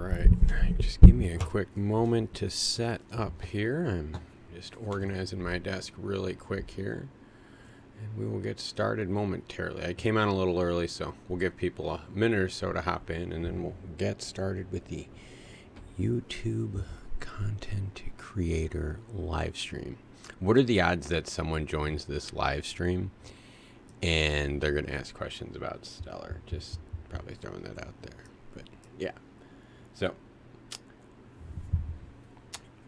right, just give me a quick moment to set up here. I'm just organizing my desk really quick here, and we will get started momentarily. I came on a little early, so we'll give people a minute or so to hop in, and then we'll get started with the YouTube content creator live stream. What are the odds that someone joins this live stream and they're going to ask questions about Stellar? Just probably throwing that out there. But yeah. So,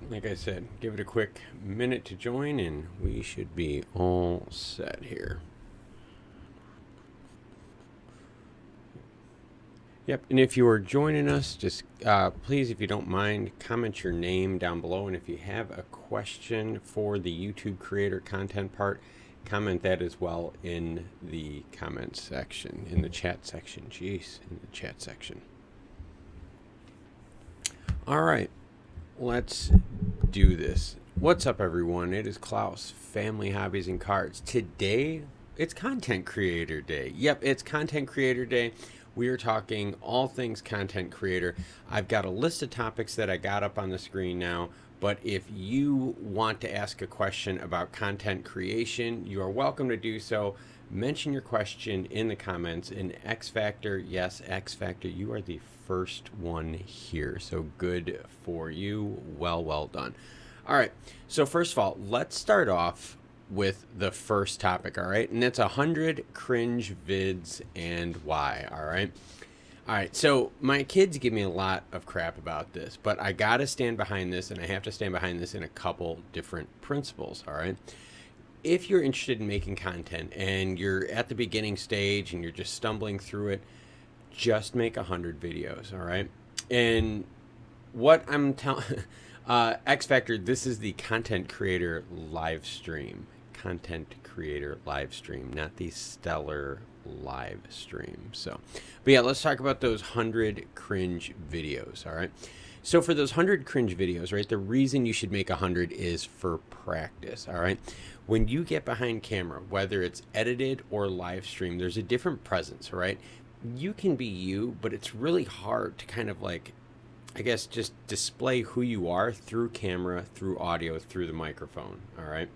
like I said, give it a quick minute to join and we should be all set here. Yep, and if you are joining us, just please, if you don't mind, comment your name down below. And if you have a question for the YouTube creator content part, comment that as well in the comment section, in the chat section. Jeez, in the chat section. All right, let's do this. What's up, everyone? It is Klaus, Family Hobbies and Cards. Today, it's Content Creator Day. Yep, it's Content Creator Day. We are talking all things content creator. I've got a list of topics that I got up on the screen now, but if you want to ask a question about content creation, you are welcome to do so. Mention your question in the comments. And X Factor, yes, X Factor, you are the first one here. So good for you. Well done. All right. So first of all, let's start off with the first topic, all right? And it's 100 cringe vids and why, all right? All right, so my kids give me a lot of crap about this, but I got to stand behind this, and I have to stand behind this in a couple different principles, all right? If you're interested in making content and you're at the beginning stage and you're just stumbling through it, just make 100 videos, all right? And what I'm telling... X Factor, this is the content creator live stream. Content creator live stream, not the Stellar live stream. So, but yeah, let's talk about those 100 cringe videos, all right? So for those 100 cringe videos, right, the reason you should make 100 is for practice, all right? When you get behind camera, whether it's edited or live stream, there's a different presence, right? You can be you, but it's really hard to kind of like, I guess, just display who you are through camera, through audio, through the microphone, all right?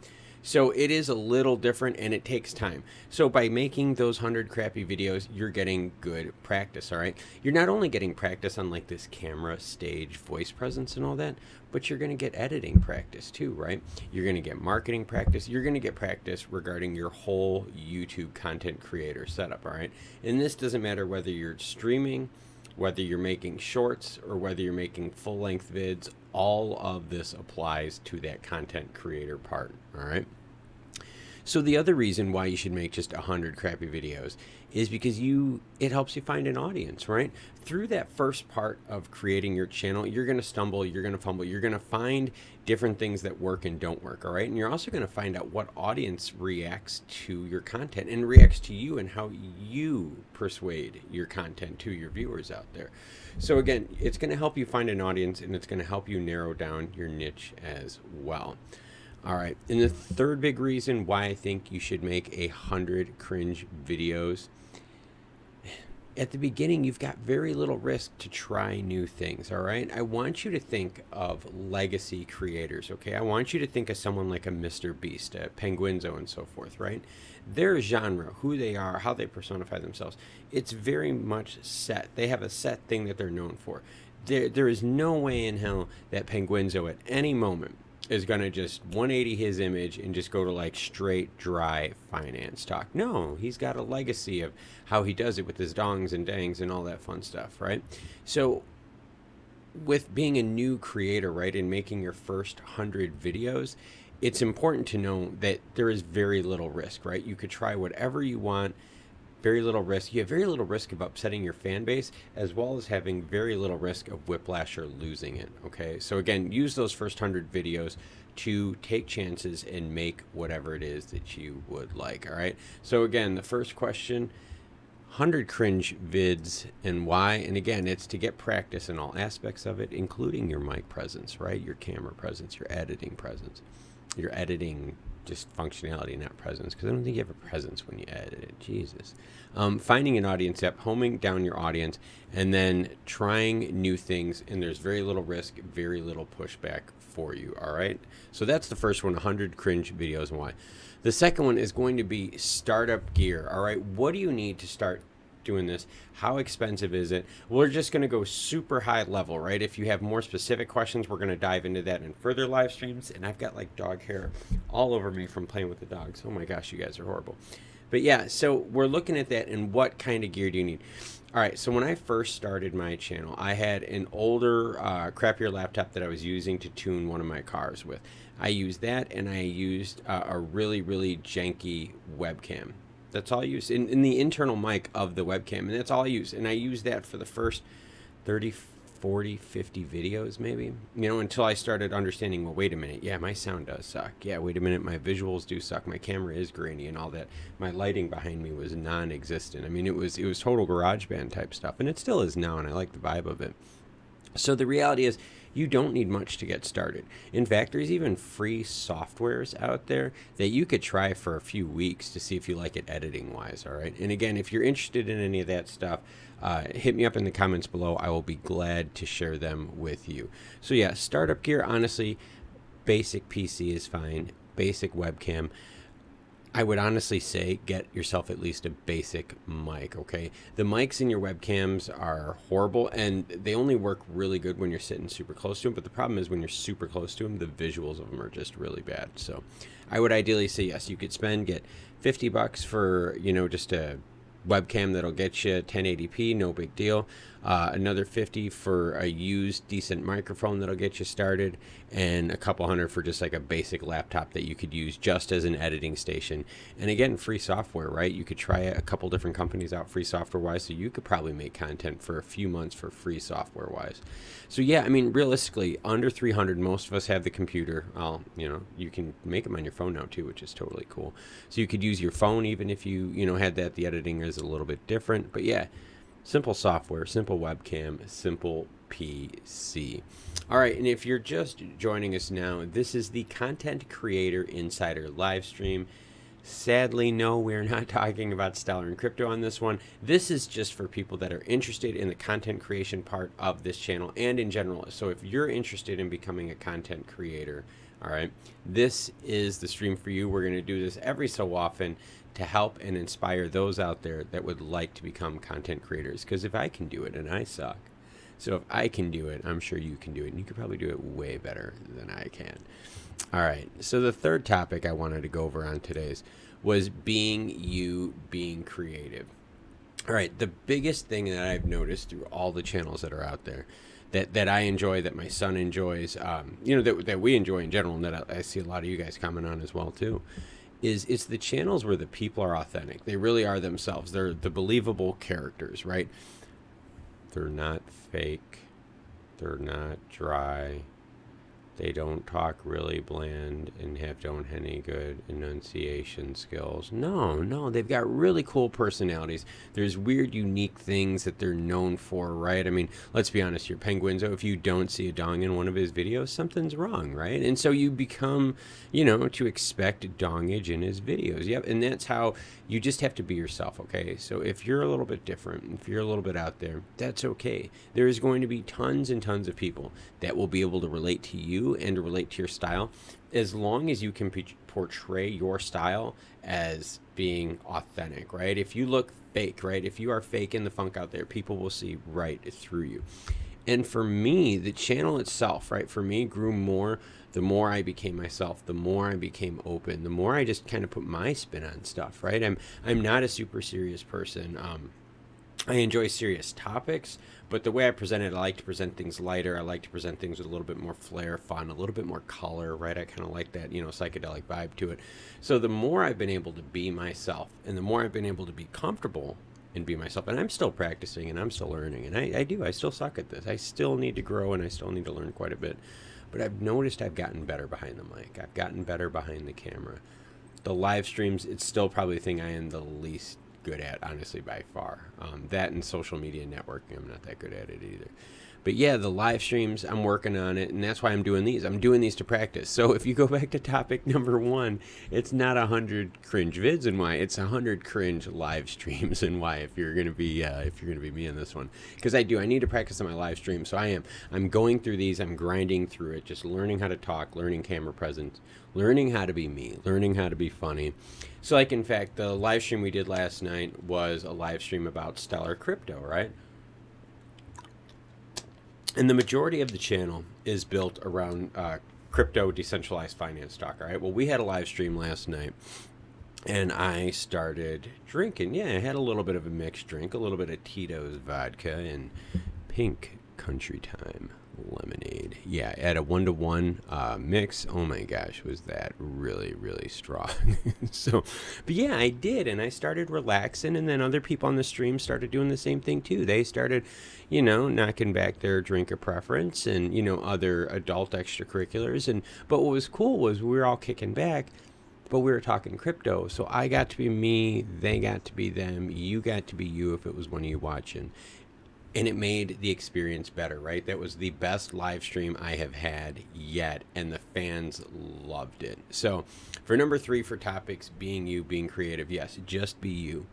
So it is a little different and it takes time. So by making those 100 crappy videos, you're getting good practice, all right? You're not only getting practice on like this camera, stage, voice presence and all that, but you're going to get editing practice too, right? You're going to get marketing practice. You're going to get practice regarding your whole YouTube content creator setup, all right? And this doesn't matter whether you're streaming, whether you're making shorts or whether you're making full-length vids, all of this applies to that content creator part, all right? So the other reason why you should make just 100 crappy videos is because it helps you find an audience, right? Through that first part of creating your channel, you're going to stumble, you're going to fumble, you're going to find different things that work and don't work, all right? And you're also going to find out what audience reacts to your content and reacts to you and how you persuade your content to your viewers out there. So again, it's going to help you find an audience and it's going to help you narrow down your niche as well. All right, and the third big reason why I think you should make 100 cringe videos, at the beginning, you've got very little risk to try new things, all right? I want you to think of legacy creators, okay? I want you to think of someone like a Mr. Beast, a Penguinzo and so forth, right? Their genre, who they are, how they personify themselves, it's very much set. They have a set thing that they're known for. There is no way in hell that Penguinzo at any moment is going to just 180 his image and just go to like straight dry finance talk. No, he's got a legacy of how he does it with his dongs and dangs and all that fun stuff, right? So with being a new creator, right, and making your first 100 videos, it's important to know that there is very little risk, right? You could try whatever you want, very little risk. You have very little risk of upsetting your fan base, as well as having very little risk of whiplash or losing it, okay? So again, use those first 100 videos to take chances and make whatever it is that you would like, all right? So again, the first question, 100 cringe vids and why? And again, it's to get practice in all aspects of it, including your mic presence, right? Your camera presence, your editing presence, your editing just functionality, not presence, because I don't think you have a presence when you edit it. Jesus. Finding an audience depth, homing down your audience, and then trying new things, and there's very little risk, very little pushback for you, all right? So that's the first one, 100 cringe videos and why. The second one is going to be startup gear, all right? What do you need to start doing this? How expensive is it? We're just going to go super high level, right? If you have more specific questions, we're going to dive into that in further live streams. And I've got like dog hair all over me from playing with the dogs. Oh my gosh, you guys are horrible. But yeah, so we're looking at that, and what kind of gear do you need? All right, so when I first started my channel, I had an older, crappier laptop that I was using to tune one of my cars with. I used that, and I used a really, really janky webcam. That's all I use in the internal mic of the webcam, and that's all I use. And I used that for the first 30, 40, 50 videos maybe, you know, until I started understanding, well, wait a minute, yeah, my sound does suck. Yeah, wait a minute, my visuals do suck. My camera is grainy and all that. My lighting behind me was non-existent. I mean, it was total GarageBand type stuff, and it still is now, and I like the vibe of it. So the reality is, you don't need much to get started. In fact, there's even free softwares out there that you could try for a few weeks to see if you like it editing wise, all right? And again, if you're interested in any of that stuff, hit me up in the comments below. I will be glad to share them with you. So yeah, startup gear, honestly, basic PC is fine, basic webcam. I would honestly say get yourself at least a basic mic, okay? The mics in your webcams are horrible, and they only work really good when you're sitting super close to them, but the problem is when you're super close to them, the visuals of them are just really bad. So I would ideally say, yes, you could get $50 for, you know, just a webcam that'll get you 1080p, no big deal. Another 50 for a used decent microphone that'll get you started, and a couple hundred for just like a basic laptop that you could use just as an editing station. And again, free software, right? You could try a couple different companies out free software wise, so you could probably make content for a few months for free software wise. So yeah, I mean, realistically, under 300, most of us have the computer. You know, you can make them on your phone now too, which is totally cool. So you could use your phone even if you know, had that. The editing is a little bit different, but yeah, simple software, simple webcam, simple PC. All right, and if you're just joining us now, this is the Content Creator Insider live stream. Sadly, no, we're not talking about Stellar and crypto on this one. This is just for people that are interested in the content creation part of this channel and in general. So if you're interested in becoming a content creator, all right, this is the stream for you. We're going to do this every so often to help and inspire those out there that would like to become content creators. Because if I can do it, and I suck, so if I can do it, I'm sure you can do it, and you could probably do it way better than I can. All right, so the third topic I wanted to go over on today's was being creative. All right, the biggest thing that I've noticed through all the channels that are out there that I enjoy, that my son enjoys, you know, that we enjoy in general, and that I see a lot of you guys comment on as well too, is it's the channels where the people are authentic. They really are themselves. They're the believable characters, right? They're not fake. They're not dry. They don't talk really bland and don't have any good enunciation skills. No, they've got really cool personalities. There's weird, unique things that they're known for, right? I mean, let's be honest here, Penguinzo, if you don't see a dong in one of his videos, something's wrong, right? And so you become, you know, to expect dongage in his videos. Yep, and that's how you just have to be yourself, okay? So if you're a little bit different, if you're a little bit out there, that's okay. There is going to be tons and tons of people that will be able to relate to you and to relate to your style, as long as you can portray your style as being authentic, right? If you look fake, right? If you are faking the funk out there, people will see right through you. And for me, the channel itself, right, for me grew more the more I became myself, the more I became open, the more I just kind of put my spin on stuff, right? I'm not a super serious person. I enjoy serious topics, but the way I present it, I like to present things lighter. I like to present things with a little bit more flair, fun, a little bit more color, right? I kind of like that, you know, psychedelic vibe to it. So the more I've been able to be myself, and the more I've been able to be comfortable and be myself, and I'm still practicing and I'm still learning, and I still suck at this. I still need to grow, and I still need to learn quite a bit. But I've noticed I've gotten better behind the mic. I've gotten better behind the camera. The live streams, it's still probably the thing I am the least good at, honestly, by far. That and social media networking, I'm not that good at it either. But yeah, the live streams, I'm working on it, and that's why I'm doing these. I'm doing these to practice. So if you go back to topic number 1, it's not 100 cringe vids and why, it's 100 cringe live streams and why. If you're gonna be me in this one, because I need to practice on my live stream. So I'm going through these. I'm grinding through it, just learning how to talk, learning camera presence, learning how to be me, learning how to be funny. So like, in fact, the live stream we did last night was a live stream about stellar crypto, right? And the majority of the channel is built around crypto decentralized finance talk, all right? Well, we had a live stream last night, and I started drinking. Yeah, I had a little bit of a mixed drink, a little bit of Tito's vodka and pink country time lemonade. Yeah, at a 1-to-1 mix. Oh my gosh, was that really, really strong. So, but yeah, I did, and I started relaxing, and then other people on the stream started doing the same thing too. They started, knocking back their drink of preference and, other adult extracurriculars. But what was cool was we were all kicking back, but we were talking crypto. So I got to be me, they got to be them, you got to be you if it was one of you watching. And it made the experience better, right? That was the best live stream I have had yet, and the fans loved it. So for number 3 for topics, being you, being creative, yes, just be you.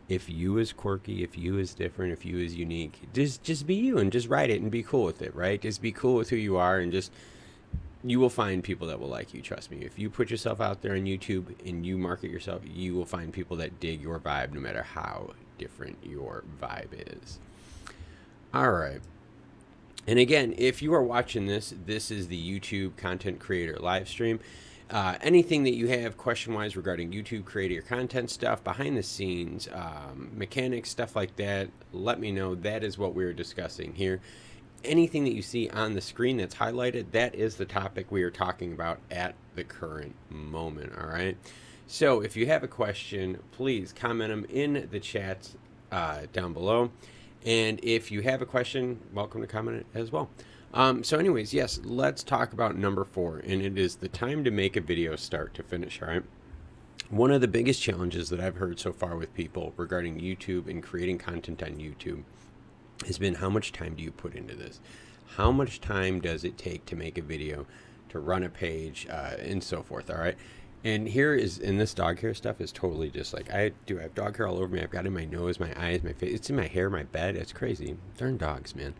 If you is quirky, if you is different, if you is unique, just be you and just write it and be cool with it, right? Just be cool with who you are, and just, you will find people that will like you, trust me. If you put yourself out there on YouTube and you market yourself, you will find people that dig your vibe no matter how different your vibe is. All right. And again, if you are watching this is the YouTube content creator live stream. Anything that you have question-wise regarding YouTube creator content stuff, behind the scenes, mechanics, stuff like that, let me know. That is what we're discussing here. Anything that you see on the screen that's highlighted, that is the topic we are talking about at the current moment, all right? So if you have a question, please comment them in the chats down below. And if you have a question, welcome to comment it as well. So anyways, yes, let's talk about number 4, and it is the time to make a video start to finish, all right? One of the biggest challenges that I've heard so far with people regarding YouTube and creating content on YouTube has been, how much time do you put into this? How much time does it take to make a video, to run a page, and so forth, all right? And this dog hair stuff is totally just like, I have dog hair all over me. I've got it in my nose, my eyes, my face. It's in my hair, my bed. It's crazy. Darn dogs, man.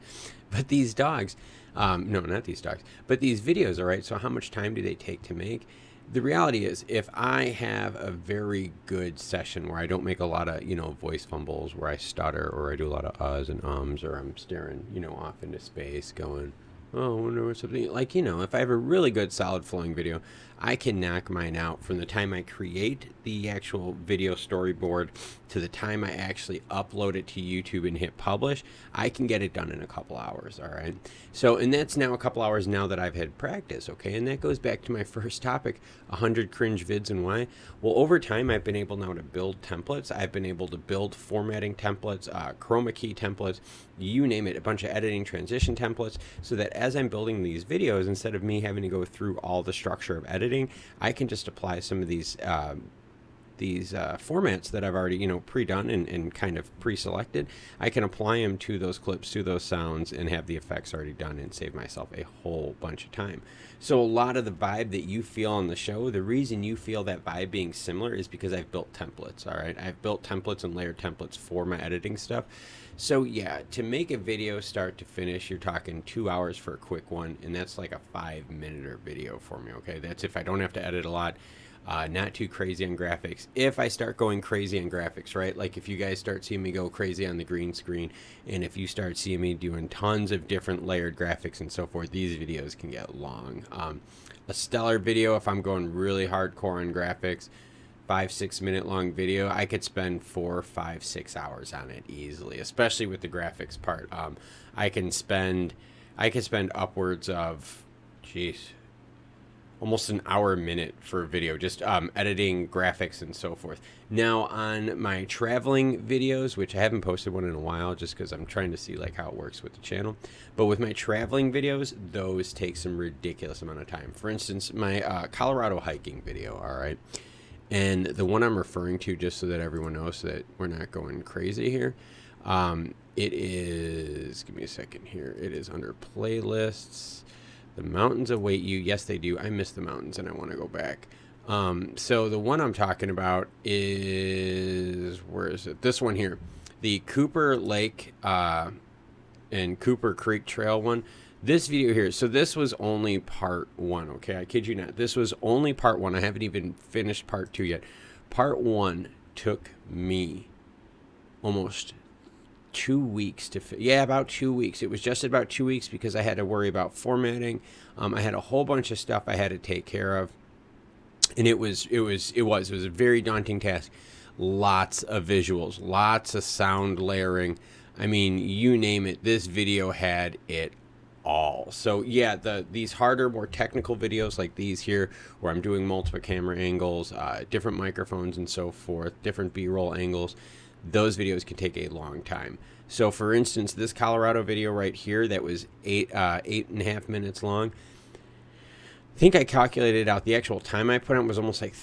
But these dogs, no, not these dogs, but these videos, all right, so how much time do they take to make? The reality is, if I have a very good session where I don't make a lot of, voice fumbles, where I stutter, or I do a lot of uhs and ums, or I'm staring, off into space going, oh, I wonder what's something, like, if I have a really good solid flowing video, I can knock mine out from the time I create the actual video storyboard to the time I actually upload it to YouTube and hit publish. I can get it done in a couple hours, all right? So, and that's now a couple hours now that I've had practice, okay? And that goes back to my first topic, 100 cringe vids and why. Well, over time, I've been able now to build templates. I've been able to build formatting templates, chroma key templates, you name it, a bunch of editing transition templates, so that as I'm building these videos, instead of me having to go through all the structure of editing, I can just apply some of these formats that I've already, pre-done and kind of pre-selected. I can apply them to those clips, to those sounds, and have the effects already done and save myself a whole bunch of time. So a lot of the vibe that you feel on the show, the reason you feel that vibe being similar is because I've built templates, all right? I've built templates and layered templates for my editing stuff. So yeah, to make a video start to finish, you're talking 2 hours for a quick one, and that's like a 5-minute video for me, okay? That's if I don't have to edit a lot. Not too crazy on graphics. If I start going crazy on graphics, right? Like if you guys start seeing me go crazy on the green screen, and if you start seeing me doing tons of different layered graphics and so forth, these videos can get long. A stellar video, if I'm going really hardcore on graphics, 5-6 minute long video, I could spend 4, 5, 6 hours on it easily, especially with the graphics part. I could spend upwards of, almost an hour a minute for a video, just editing graphics and so forth. Now on my traveling videos, which I haven't posted one in a while just because I'm trying to see like how it works with the channel, but with my traveling videos, those take some ridiculous amount of time. For instance, my Colorado hiking video, all right, and the one I'm referring to, just so that everyone knows, so that we're not going crazy here, It is, give me a second here. It is under playlists. The mountains await you. Yes, they do. I miss the mountains and I want to go back. So the one I'm talking about is, where is it? This one here. The Cooper Lake and Cooper Creek Trail one. This video here, so this was only part 1, okay? I kid you not. This was only part 1. I haven't even finished part 2 yet. Part 1 took me almost 2 weeks to about 2 weeks. It was just about 2 weeks because I had to worry about formatting. I had a whole bunch of stuff I had to take care of, and it was a very daunting task. Lots of visuals, lots of sound layering. I mean, you name it, this video had it all. So yeah, these harder, more technical videos like these here, where I'm doing multiple camera angles, different microphones and so forth, different B-roll angles, those videos can take a long time. So for instance, this Colorado video right here that was 8.5 minutes long, I think I calculated out the actual time I put on was almost like I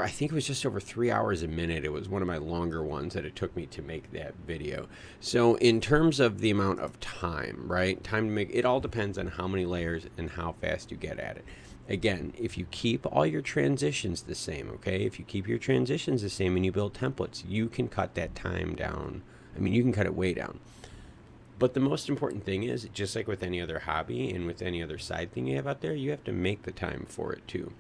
think it was just over 3 hours a minute. It was one of my longer ones that it took me to make that video. So in terms of the amount of time, right? Time to make, it all depends on how many layers and how fast you get at it. Again, if you keep all your transitions the same, okay? If you keep your transitions the same and you build templates, you can cut that time down. I mean, you can cut it way down. But the most important thing is, just like with any other hobby and with any other side thing you have out there, you have to make the time for it too.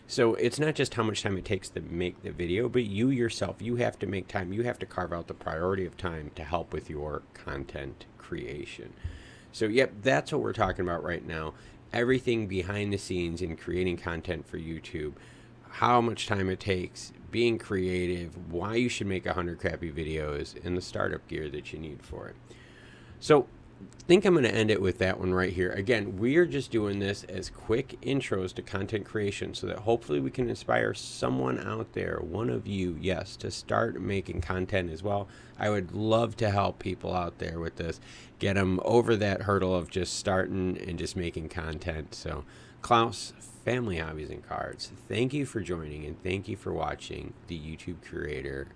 So it's not just how much time it takes to make the video, but you yourself, you have to make time. You have to carve out the priority of time to help with your content creation. So yep, that's what we're talking about right now. Everything behind the scenes in creating content for YouTube, how much time it takes, being creative, why you should make 100 crappy videos, and the startup gear that you need for it. So I think I'm going to end it with that one right here. Again, we are just doing this as quick intros to content creation so that hopefully we can inspire someone out there, one of you, yes, to start making content as well. I would love to help people out there with this, get them over that hurdle of just starting and just making content. So Klaus, Family Hobbies and Cards, thank you for joining and thank you for watching the YouTube Creator